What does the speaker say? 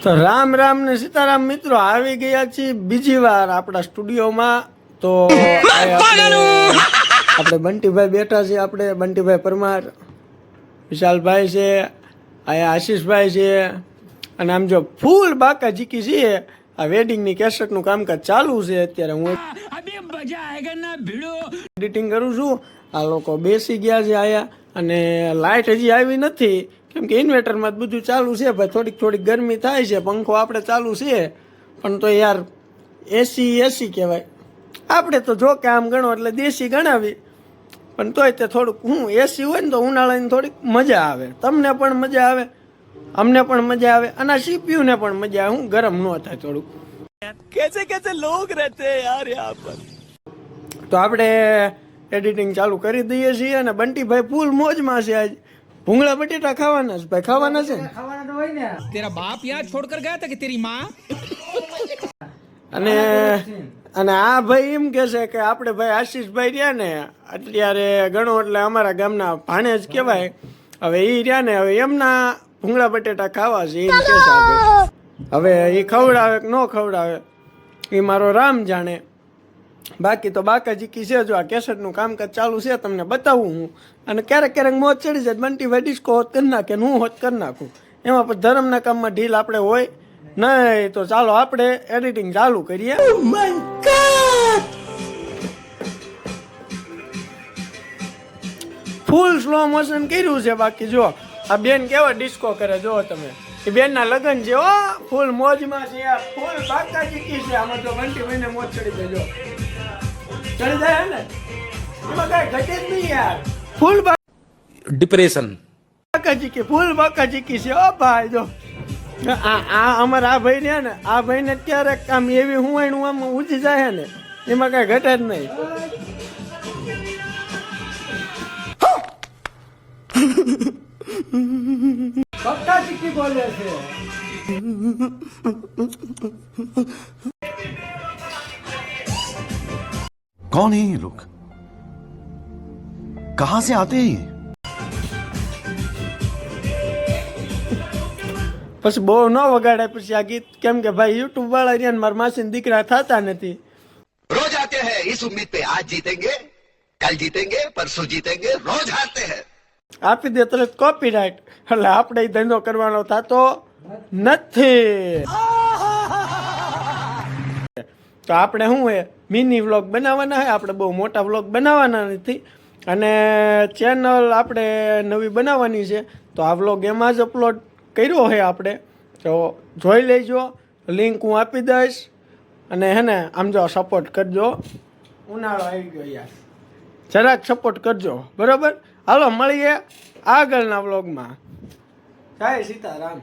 તો રામ રામ ને સીતારામ મિત્રો, આવી ગયા છીએ બીજી વાર આપણા સ્ટુડિયોમાં. તો આપણે બંટીભાઈ બેઠા છીએ, આપણે બંટીભાઈ પરમાર, વિશાલભાઈ છે, આયા આશીષભાઈ છે, અને આમ જો ફૂલ બાકા જીકી છીએ. આ વેડિંગની કેસેટનું કામકાજ ચાલુ છે અત્યારે. હું એડિટિંગ કરું છું. આ લોકો બેસી ગયા છે આયા, અને લાઇટ હજી આવી નથી કેમ કે ઇન્વર્ટરમાં જ બધું ચાલુ છે. ભાઈ થોડીક ગરમી થાય છે, પંખો આપણે ચાલુ છે, પણ તો યાર એસી કહેવાય. આપણે તો જો કે આમ ગણો એટલે દેશી ગણાવી, પણ તોય તે થોડુંક એસી હોય ને તો ઉનાળાની થોડીક મજા આવે, તમને પણ મજા આવે, અમને પણ મજા આવે, અને આ CPU ને પણ મજા આવે. ગરમ ન થાય થોડુંક. कैसे लोग रहते हैं यार यहाँ पर. તો આપણે એડિટિંગ ચાલુ કરી દઈએ છીએ, અને બંટીભાઈ ફૂલ મોજમાં છે. આજ ભૂંગળા બટેટા ખાવાના છે ભાઈ, ખાવાના છે. तेरा बाप यहाँ छोड़कर गया था कि तेरी माँ. અને આ ભાઈ એમ કે છે કે આપણે ભાઈ આશીષભાઈ રહ્યા ને અત્યારે ગણો એટલે અમારા ગામના ભાણેજ કહેવાય. હવે એ રહ્યા ને, હવે એમના ભૂંગળા બટેટા ખાવા છે એમ કે છે. હવે એ ખવડાવે કે ન ખવડાવે એ મારો રામ જાણે. બાકી તો બાકાજીકી છે. જો આ કેસેટનું કામકાજ ચાલુ છે, તમને બતાવું હું. અને ક્યારેક મોજ ચડી જાય, બંટીભાઈ ડિસ્કો હોત કરી નાખે, હું હોત કરી નાખું. એમાં પણ ધર્મના કામમાં ઢીલ આપણે હોય નહીં. તો ચાલો આપણે એડિટિંગ ચાલુ કરીએ. ફૂલ સ્લો મોશન કર્યું છે. બાકી જો આ બેન કેવા ડિસ્કો કરે, જો તમે. એ બેનના લગ્ન છે. ઓ ફૂલ મોજમાં છે, ફૂલ બાકાજીકી છે. આમાં તો બંટીભાઈને મોજ ચડી જાય. જો ચડી જાય ને, એમાં કઈ ઘટે જ નહીં યાર. ફૂલ डिप्रेशन બાકાજીકી, ફૂલ બાકાજીકી છે. ઓ ભાઈ જો આ અમારા આ ભાઈ ને આ ભાઈને ક્યારેક આમ એવી હુંવાણું આમ ઊંચી જાય ને, એમાં કઈ ઘટે જ નહીં. બાકાજીકી બોલે છે. कौन है ये लोग, कहां से आते हैं ये? પછી બહુ ન વગાડે પછી આ ગીત, કેમ કે ભાઈ યુટ્યુબ વાળા રહ્યા મારા માસી દીકરા થતા નથી. रोज आते हैं इस उम्मीद पे आज जीतेंगे कल जीतेंगे परसों जीतेंगे रोज हारते हैं. આપી દે તરત કોપીરાઇટ, એટલે આપણે એ ધંધો કરવાનો થતો નથી. તો આપણે શું હે મિની વ્લોગ બનાવવાના છે, આપણે બહુ મોટા વ્લોગ બનાવવાના નથી. અને ચેનલ આપણે નવી બનાવવાની છે, તો આ વ્લોગ એમાં જ અપલોડ કર્યો છે આપણે. તો જોઈ લેજો, લિંક હું આપી દઈશ. અને હે ને આમ જો સપોર્ટ કરજો. ઉનાળો આવી ગયો યાર, જરાક સપોર્ટ કરજો, બરાબર. હાલો મળીએ આગળના વ્લોગમાં. જય સીતારામ.